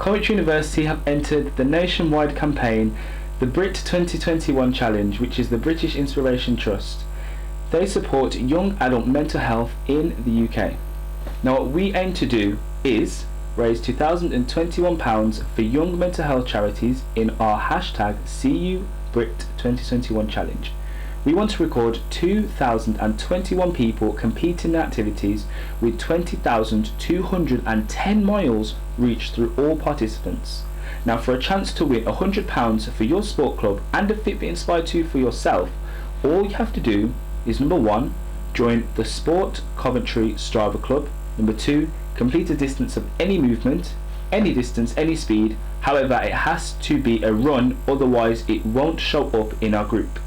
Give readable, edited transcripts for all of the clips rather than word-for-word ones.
Coventry University have entered the nationwide campaign, the Brit 2021 Challenge, which is the British Inspiration Trust. They support young adult mental health in the UK. Now what we aim to do is raise £2,021 for young mental health charities in our hashtag CUBrit2021 Challenge. We want to record 2,021 people competing in activities with 20,210 miles reached through all participants. Now for a chance to win £100 for your sport club and a Fitbit Inspire 2 for yourself, all you have to do is number 1, join the Sport Coventry Strava Club. Number 2, complete a distance of any movement, any distance, any speed. However, it has to be a run, otherwise it won't show up in our group.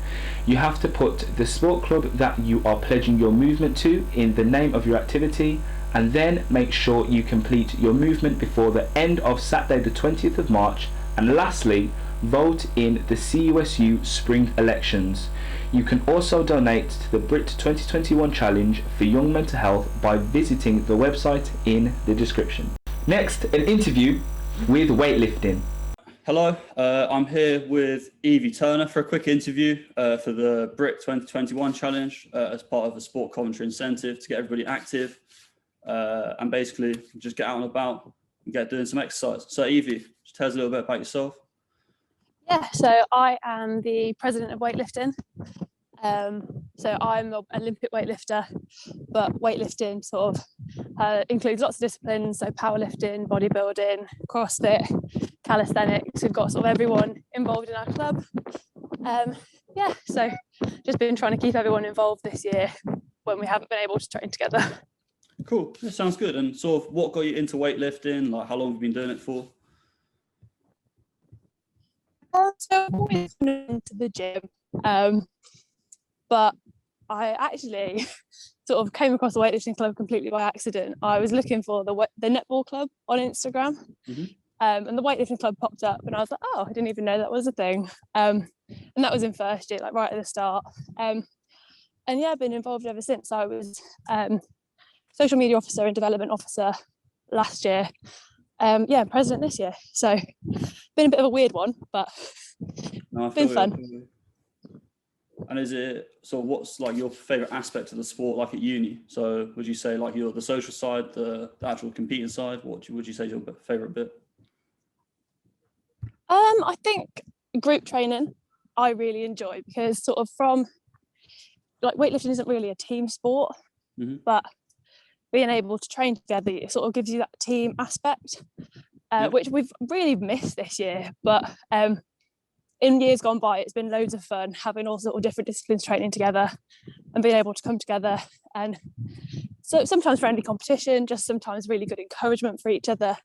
You have to put the sport club that you are pledging your movement to in the name of your activity, and then make sure you complete your movement before the end of Saturday the 20th of March. And lastly, vote in the CUSU spring elections. You can also donate to the Brit 2021 Challenge for Young Mental Health by visiting the website in the description. Next, an interview with weightlifting. Hello, I'm here with Evie Turner for a quick interview for the Brit 2021 Challenge as part of a Sport Coventry incentive to get everybody active and basically just get out and about and get doing some exercise. So Evie, just tell us a little bit about yourself. Yeah, so I am the president of weightlifting. So I'm an Olympic weightlifter, but weightlifting sort of includes lots of disciplines, so powerlifting, bodybuilding, CrossFit, calisthenics. We've got sort of everyone involved in our club. Yeah, so just been trying to keep everyone involved this year when we haven't been able to train together. Cool, that sounds good. And sort of what got you into weightlifting? Like how long have you been doing it for? So I've always been into the gym, but I actually sort of came across the weightlifting club completely by accident. I was looking for the netball club on Instagram, and the weightlifting club popped up, and I was like, oh, I didn't even know that was a thing. And that was in first year, like right at the start. And yeah, I've been involved ever since. I was social media officer and development officer last year. Yeah, president this year. So been a bit of a weird one, but been fun. And is it, so what's like your favorite aspect of the sport, like at uni? So would you say like the social side, the actual competing side? What would you say is your favorite bit? I think group training I really enjoy, because sort of from like weightlifting isn't really a team sport, but being able to train together, it sort of gives you that team aspect, which we've really missed this year. But in years gone by, it's been loads of fun having all sort of different disciplines training together and being able to come together. And so sometimes friendly competition, just sometimes really good encouragement for each other.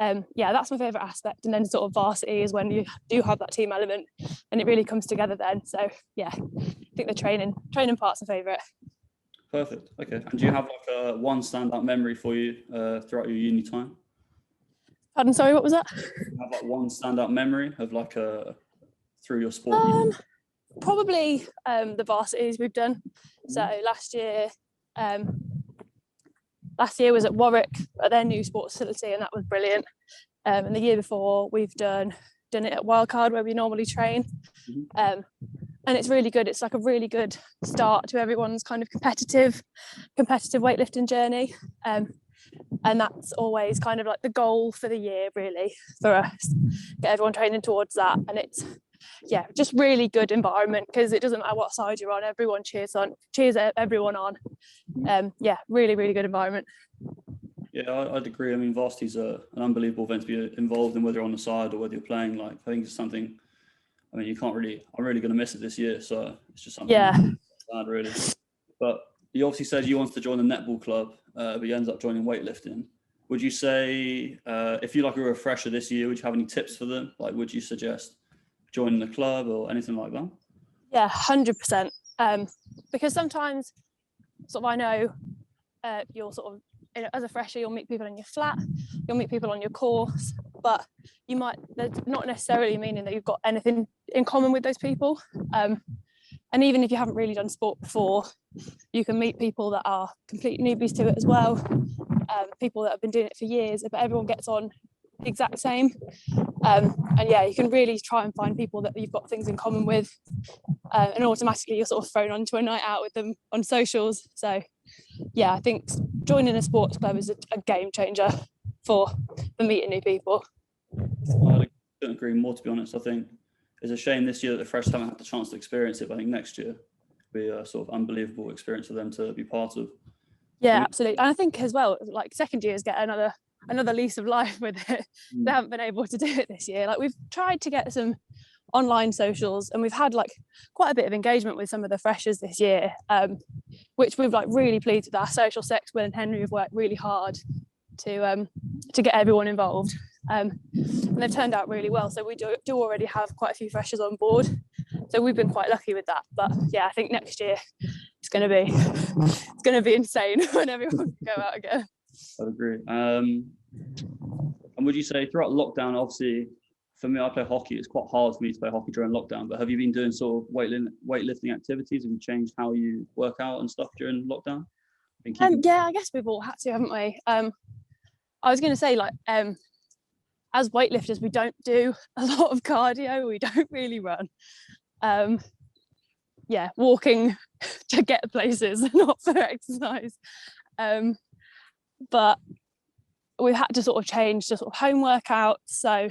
Yeah, that's my favourite aspect. And then sort of varsity is when you do have that team element and it really comes together then. So yeah, I think the training part's my favourite. Perfect. Okay. And do you have like a one standout memory for you throughout your uni time? Pardon, sorry, what was that? Do you have like one standout memory of like through your sport? Probably the varsities we've done. So last year was at Warwick at their new sports facility, and that was brilliant. And the year before we've done it at Wildcard where we normally train. And it's really good. It's like a really good start to everyone's kind of competitive weightlifting journey. And that's always kind of like the goal for the year, really, for us. Get everyone training towards that. And it's, yeah, just really good environment, because it doesn't matter what side you're on, everyone cheers everyone on. Yeah, really, really good environment. Yeah, I'd agree. I mean, varsity's an unbelievable event to be involved in, whether you're on the side or whether you're playing. Like, I think it's something, I mean, I'm really going to miss it this year. So it's just something bad, really. But you obviously said you wanted to join the netball club, but you ended up joining weightlifting. Would you say, if you're like a refresher this year, would you have any tips for them? Like, would you suggest joining the club or anything like that? Yeah, 100%. Because sometimes sort of I know you're sort of, as a fresher, you'll meet people in your flat, you'll meet people on your course, but that's not necessarily meaning that you've got anything in common with those people. And even if you haven't really done sport before, you can meet people that are complete newbies to it as well, people that have been doing it for years, but everyone gets on the exact same. And yeah, you can really try and find people that you've got things in common with, and automatically you're sort of thrown onto a night out with them on socials. So yeah, I think joining a sports club is a game changer for meeting new people. I couldn't agree more, to be honest. I think it's a shame this year that the fresh haven't had the chance to experience it, but I think next year will be a sort of unbelievable experience for them to be part of. Yeah, absolutely. And I think as well, like second years get another lease of life with it. They haven't been able to do it this year. Like we've tried to get some online socials, and we've had like quite a bit of engagement with some of the freshers this year, which we've like really pleased with. Our social sex, Will and Henry have worked really hard to get everyone involved, and they've turned out really well. So we do already have quite a few freshers on board, so we've been quite lucky with that. But yeah, I think next year it's going to be insane when everyone can go out again. I agree. And would you say throughout lockdown, obviously for me, I play hockey, it's quite hard for me to play hockey during lockdown, but have you been doing sort of weightlifting activities? Have you changed how you work out and stuff during lockdown? Yeah, I guess we've all had to, haven't we? I was going to say, like, as weightlifters, we don't do a lot of cardio. We don't really run. Yeah, walking to get places, not for exercise. But we've had to sort of change to sort of home workouts. So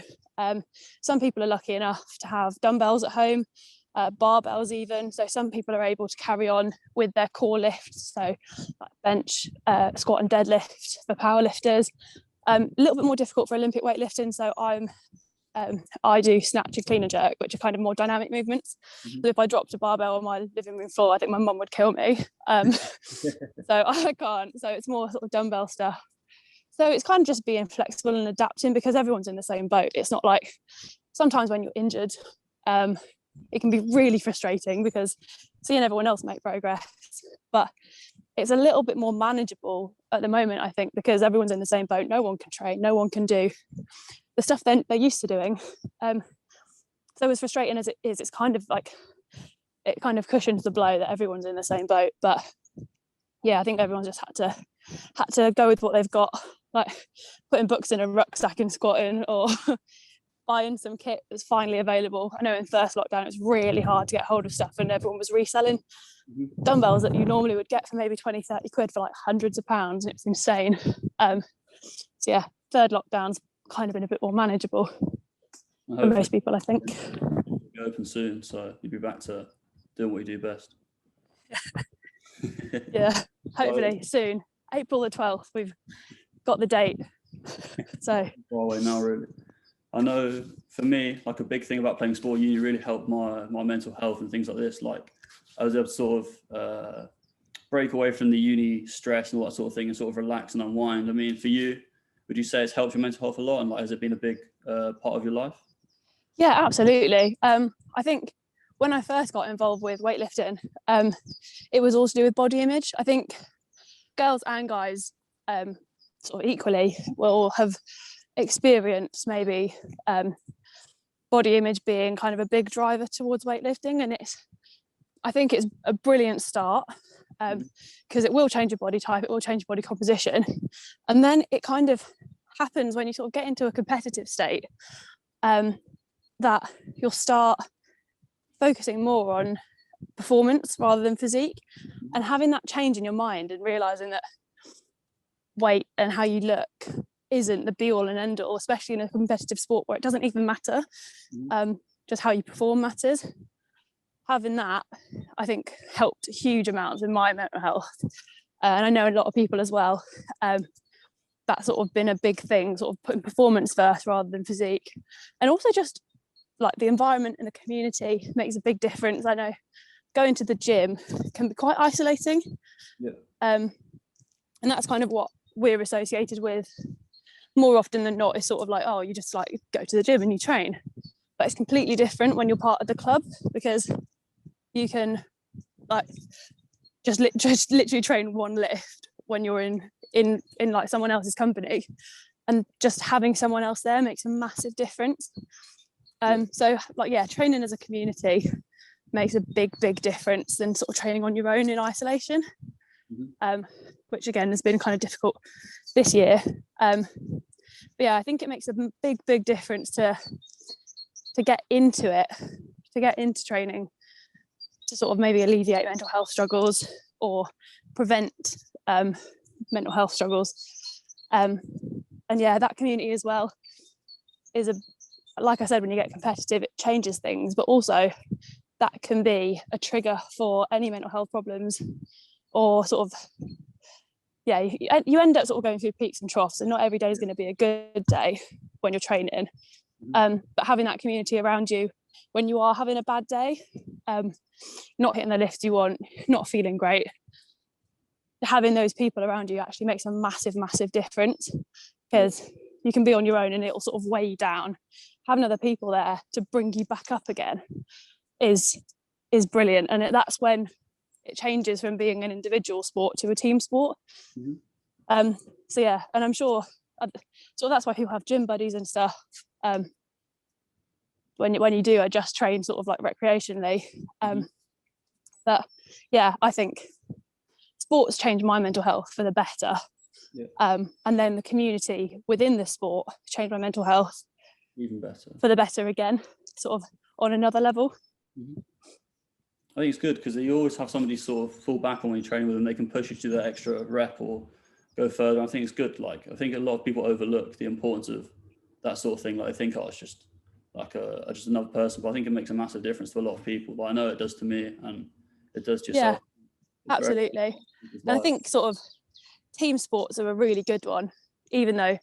some people are lucky enough to have dumbbells at home, barbells even. So some people are able to carry on with their core lifts, so like bench, squat and deadlift for powerlifters. A little bit more difficult for Olympic weightlifting. So I do snatch and clean and jerk, which are kind of more dynamic movements. So if I dropped a barbell on my living room floor, I think my mum would kill me. So I can't. So it's more sort of dumbbell stuff. So it's kind of just being flexible and adapting, because everyone's in the same boat. It's not like sometimes when you're injured, it can be really frustrating because seeing everyone else make progress, but it's a little bit more manageable at the moment, I think, because everyone's in the same boat. No one can train, no one can do the stuff they're used to doing. So as frustrating as it is, it's kind of like, it kind of cushions the blow that everyone's in the same boat. But yeah, I think everyone's just had to go with what they've got, like putting books in a rucksack and squatting, or buying some kit that's finally available. I know in first lockdown it was really hard to get hold of stuff, and everyone was reselling dumbbells that you normally would get for maybe 20, 30 quid for like hundreds of pounds. It's insane. So yeah, third lockdown's kind of been a bit more manageable for most people, I think. You'll be open soon, so you'll be back to doing what you do best. Yeah, hopefully soon. April the 12th, we've got the date. So far away now, really. I know for me, like a big thing about playing sport uni really helped my mental health and things like this. Like I was able to sort of break away from the uni stress and all that sort of thing and sort of relax and unwind. I mean, for you, would you say it's helped your mental health a lot? And like, has it been a big part of your life? Yeah, absolutely. I think when I first got involved with weightlifting, it was all to do with body image. I think girls and guys sort of equally will have experienced maybe body image being kind of a big driver towards weightlifting, and I think it's a brilliant start, because it will change your body type, it will change your body composition, and then it kind of happens when you sort of get into a competitive state, that you'll start focusing more on performance rather than physique, and having that change in your mind and realizing that weight and how you look isn't the be all and end all, especially in a competitive sport where it doesn't even matter, just how you perform matters. Having that, I think, helped huge amounts in my mental health, and I know a lot of people as well. That's sort of been a big thing, sort of putting performance first rather than physique, and also just like the environment and the community makes a big difference. I know going to the gym can be quite isolating, and that's kind of what we're associated with more often than not, is sort of like, oh, you just like go to the gym and you train. But it's completely different when you're part of the club, because you can like just literally train one lift when you're in like someone else's company, and just having someone else there makes a massive difference. So like, yeah, training as a community makes a big difference than sort of training on your own in isolation, which again has been kind of difficult this year. But yeah, I think it makes a big difference to get into it, to get into training, to sort of maybe alleviate mental health struggles or prevent mental health struggles. And yeah, that community as well is like I said, when you get competitive, it changes things, but also that can be a trigger for any mental health problems, or sort of, yeah, you end up sort of going through peaks and troughs, and not every day is going to be a good day when you're training. But having that community around you when you are having a bad day, not hitting the lifts you want, not feeling great, having those people around you actually makes a massive difference, because you can be on your own and it'll sort of weigh you down. Having other people there to bring you back up again is brilliant, and that's when it changes from being an individual sport to a team sport. So yeah, and I'm sure so that's why people have gym buddies and stuff when you do just train sort of like recreationally. But yeah, I think sports changed my mental health for the better. And then the community within the sport changed my mental health even better, for the better again, sort of on another level. I think it's good because you always have somebody sort of fall back on when you're training with them. They can push you to that extra rep or go further. I think it's good. Like, I think a lot of people overlook the importance of that sort of thing. Like, I think, oh, it's just like just another person, but I think it makes a massive difference to a lot of people. But I know it does to me, and it does to yourself. Yeah, absolutely. And I think sort of team sports are a really good one, even though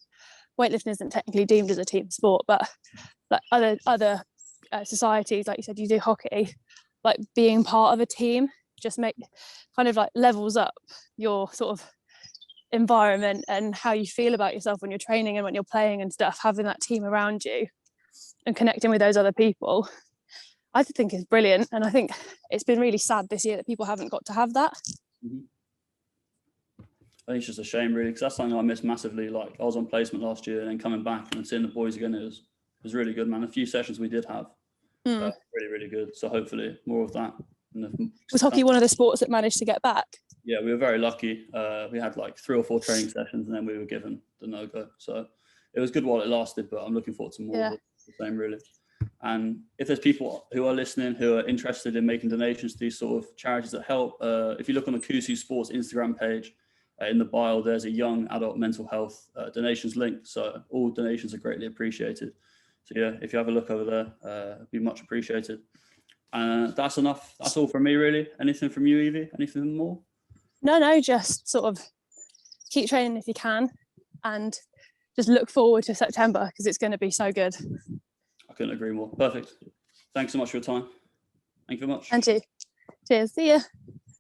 weightlifting isn't technically deemed as a team sport, but like other societies, like you said, you do hockey, like being part of a team just kind of like levels up your sort of environment and how you feel about yourself when you're training and when you're playing and stuff. Having that team around you and connecting with those other people, I think is brilliant. And I think it's been really sad this year that people haven't got to have that. I think it's just a shame, really, because that's something I missed massively. Like, I was on placement last year and then coming back and seeing the boys again, it was really good, man. A few sessions we did have, really good. So hopefully more of that. Was hockey one of the sports that managed to get back? Yeah, we were very lucky. We had like 3 or 4 training sessions and then we were given the no-go. So it was good while it lasted, but I'm looking forward to more of the same, really. And if there's people who are listening who are interested in making donations to these sort of charities that help, if you look on the Kusu Sports Instagram page, in the bio, there's a young adult mental health donations link. So all donations are greatly appreciated. So yeah, if you have a look over there, it'd be much appreciated. That's enough. That's all from me, really. Anything from you, Evie? Anything more? No, just sort of keep training if you can, and just look forward to September because it's going to be so good. I couldn't agree more. Perfect. Thanks so much for your time. Thank you very much. And you. Cheers. See ya.